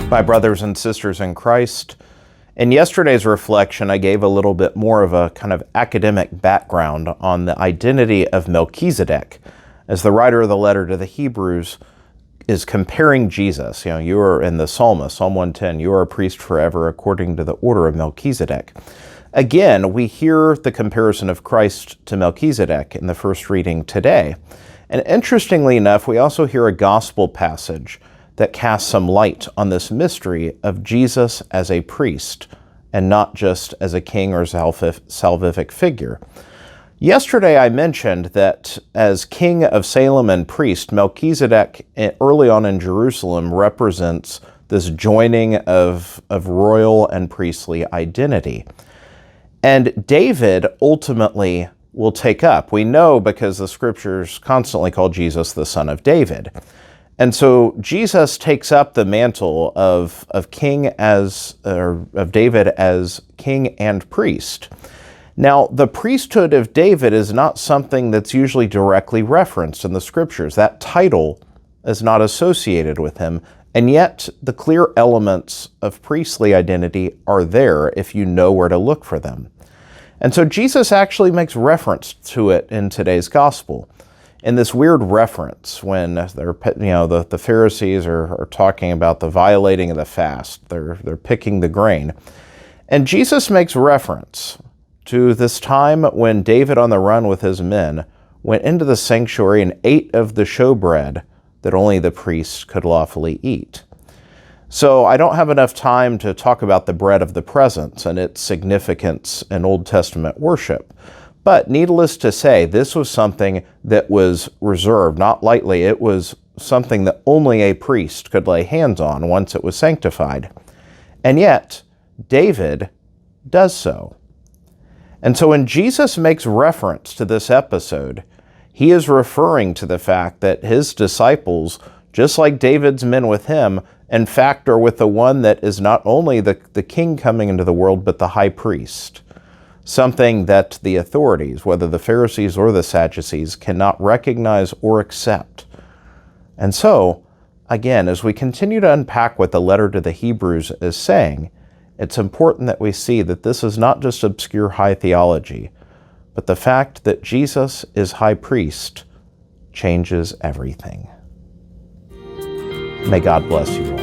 My brothers and sisters in Christ, in yesterday's reflection, I gave a little bit more of a kind of academic background on the identity of Melchizedek, as the writer of the letter to the Hebrews is comparing Jesus. You are in the Psalmist, Psalm 110, you are a priest forever according to the order of Melchizedek. Again, we hear the comparison of Christ to Melchizedek in the first reading today. And interestingly enough, we also hear a gospel passage that casts some light on this mystery of Jesus as a priest and not just as a king or salvific figure. Yesterday I mentioned that as king of Salem and priest, Melchizedek early on in Jerusalem represents this joining of royal and priestly identity. And David ultimately will take up. We know because the scriptures constantly call Jesus the son of David. And so Jesus takes up the mantle of David as king and priest. Now, the priesthood of David is not something that's usually directly referenced in the scriptures. That title is not associated with him, and yet the clear elements of priestly identity are there if you know where to look for them. And so Jesus actually makes reference to it in today's gospel. In this weird reference, when the Pharisees are talking about the violating of the fast, they're picking the grain, and Jesus makes reference to this time when David, on the run with his men, went into the sanctuary and ate of the showbread that only the priests could lawfully eat. So I don't have enough time to talk about the bread of the presence and its significance in Old Testament worship. But needless to say, this was something that was reserved, not lightly. It was something that only a priest could lay hands on once it was sanctified. And yet, David does so. And so when Jesus makes reference to this episode, he is referring to the fact that his disciples, just like David's men with him, in fact are with the one that is not only the king coming into the world, but the high priest. Something that the authorities, whether the Pharisees or the Sadducees, cannot recognize or accept. And so, again, as we continue to unpack what the letter to the Hebrews is saying, it's important that we see that this is not just obscure high theology, but the fact that Jesus is high priest changes everything. May God bless you all.